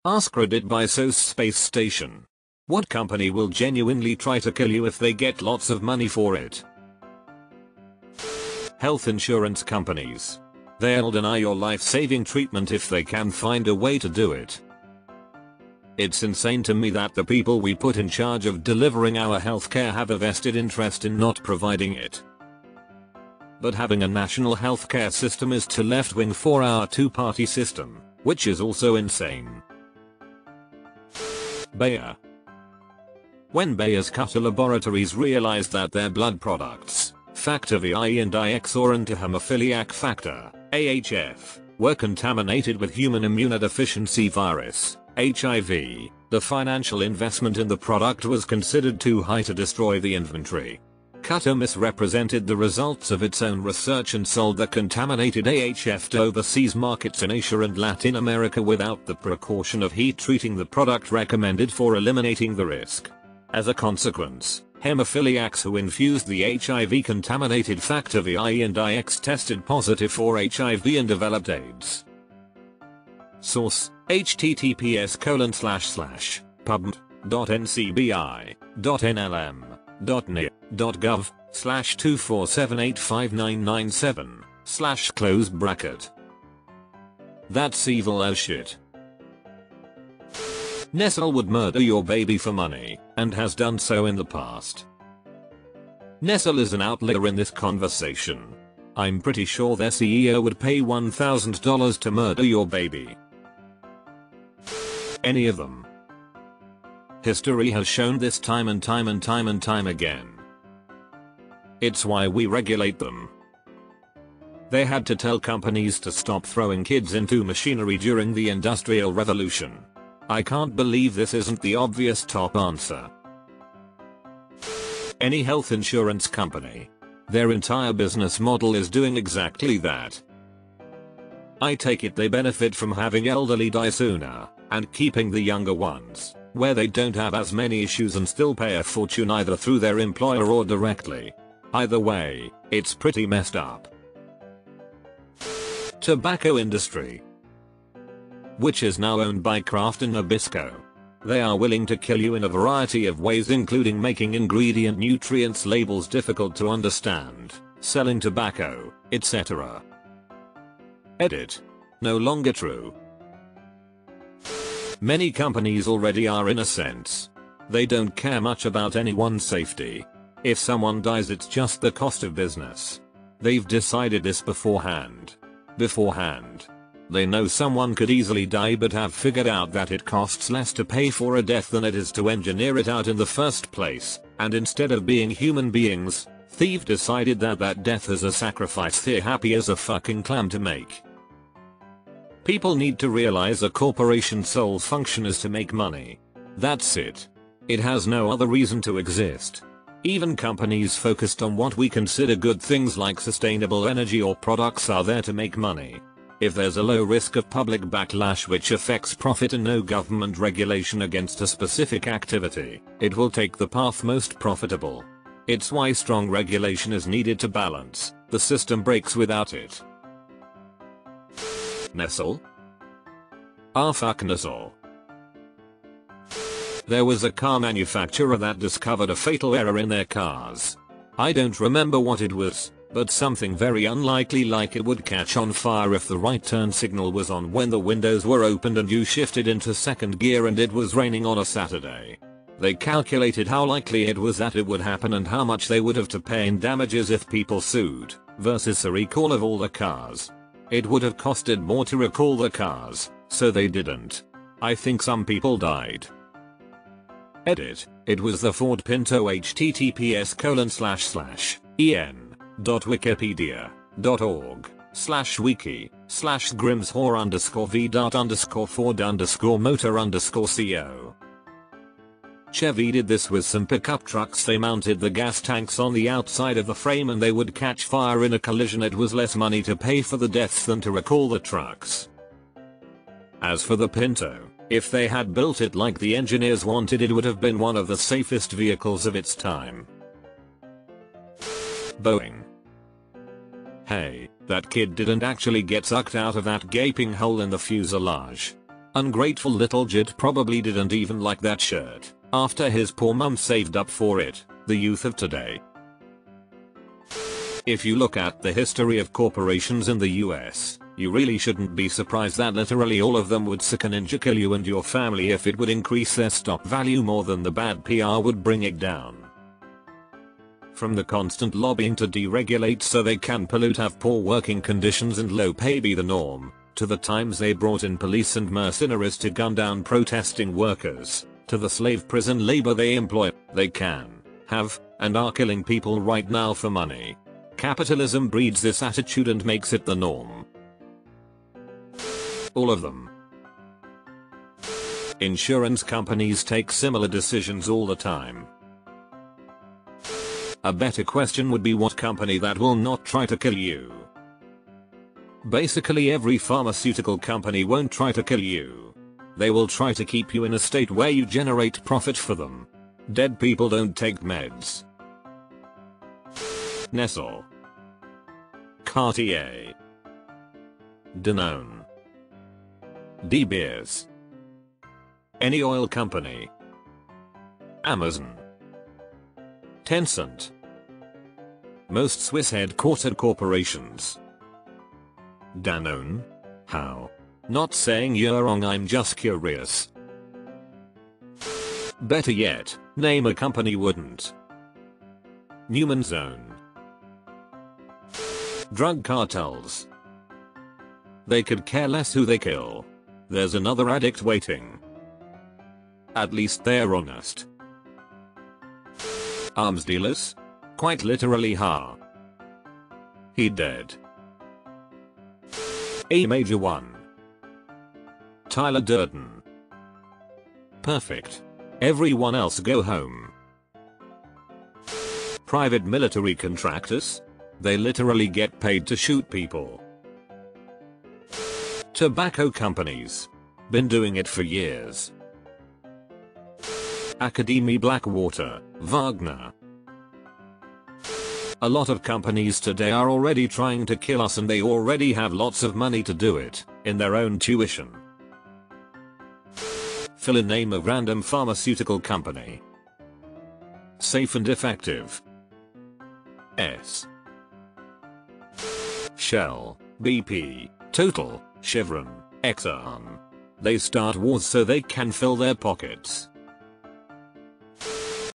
AskReddit by SOS Space Station. What company will genuinely try to kill you if they get lots of money for it? Health insurance companies. They'll deny your life-saving treatment if they can find a way to do it. It's insane to me that the people we put in charge of delivering our healthcare have a vested interest in not providing it. But having a national healthcare system is too left-wing for our two-party system, which is also insane. Bayer. When Bayer's Cutter laboratories realized that their blood products, factor VI and IX or antihemophiliac factor, AHF, were contaminated with human immunodeficiency virus, HIV, the financial investment in the product was considered too high to destroy the inventory. Cutter misrepresented the results of its own research and sold the contaminated AHF to overseas markets in Asia and Latin America without the precaution of heat treating the product recommended for eliminating the risk. As a consequence, hemophiliacs who infused the HIV contaminated factor VI and IX tested positive for HIV and developed AIDS. Source: https://pubmed.ncbi.nlm.nia.gov/247859997/. That's evil as shit. Nestle would murder your baby for money, and has done so in the past. Nestle is an outlier in this conversation. I'm pretty sure their CEO would pay $1,000 to murder your baby. Any of them. History has shown this time and time again. It's why we regulate them. They had to tell companies to stop throwing kids into machinery during the Industrial Revolution. I can't believe this isn't the obvious top answer. Any health insurance company. Their entire business model is doing exactly that. I take it they benefit from having elderly die sooner, and keeping the younger ones, where they don't have as many issues and still pay a fortune either through their employer or directly. Either way, it's pretty messed up. Tobacco industry. Which is now owned by Kraft and Nabisco. They are willing to kill you in a variety of ways, including making ingredient nutrients labels difficult to understand, selling tobacco, etc. Edit. No longer true. Many companies already are in a sense. They don't care much about anyone's safety. If someone dies, it's just the cost of business. They've decided this beforehand. They know someone could easily die but have figured out that it costs less to pay for a death than it is to engineer it out in the first place, and instead of being human beings, they've decided that that death is a sacrifice they're happy as a fucking clam to make. People need to realize a corporation's sole function is to make money. That's it. It has no other reason to exist. Even companies focused on what we consider good things like sustainable energy or products are there to make money. If there's a low risk of public backlash which affects profit and no government regulation against a specific activity, it will take the path most profitable. It's why strong regulation is needed to balance. The system breaks without it. Nestle? Ah, fuck Nestle. There was a car manufacturer that discovered a fatal error in their cars. I don't remember what it was, but something very unlikely, like it would catch on fire if the right turn signal was on when the windows were opened and you shifted into second gear and it was raining on a Saturday. They calculated how likely it was that it would happen and how much they would have to pay in damages if people sued, versus a recall of all the cars. It would have costed more to recall the cars, so they didn't. I think some people died. Edit. It was the Ford Pinto. https://en.wikipedia.org/wiki/grimshore_v._ford_motor_co. Chevy did this with some pickup trucks. They mounted the gas tanks on the outside of the frame and they would catch fire in a collision. It was less money to pay for the deaths than to recall the trucks. As for the Pinto, if they had built it like the engineers wanted, it would have been one of the safest vehicles of its time. Boeing. Hey, that kid didn't actually get sucked out of that gaping hole in the fuselage. Ungrateful little jit probably didn't even like that shirt, after his poor mum saved up for it, the youth of today. If you look at the history of corporations in the US, you really shouldn't be surprised that literally all of them would sick a ninja kill you and your family if it would increase their stock value more than the bad PR would bring it down. From the constant lobbying to deregulate so they can pollute, have poor working conditions and low pay be the norm, to the times they brought in police and mercenaries to gun down protesting workers, to the slave prison labor they employ, they can, have, and are killing people right now for money. Capitalism breeds this attitude and makes it the norm. All of them. Insurance companies take similar decisions all the time. A better question would be what company that will not try to kill you. Basically every pharmaceutical company won't try to kill you. They will try to keep you in a state where you generate profit for them. Dead people don't take meds. Nestle, Cartier, Danone, De Beers, any oil company, Amazon, Tencent, most Swiss headquartered corporations. Danone? How? Not saying you're wrong, I'm just curious. Better yet, name a company wouldn't. Newman's Own. Drug cartels. They could care less who they kill. There's another addict waiting. At least they're honest. Arms dealers? Quite literally, ha. He dead. A major one. Tyler Durden. Perfect. Everyone else go home. Private military contractors? They literally get paid to shoot people. Tobacco companies. Been doing it for years. Academy, Blackwater, Wagner. A lot of companies today are already trying to kill us and they already have lots of money to do it, in their own tuition. Fill in name of random pharmaceutical company. Safe and effective. S. Shell, BP, Total, Chevron, Exxon. They start wars so they can fill their pockets.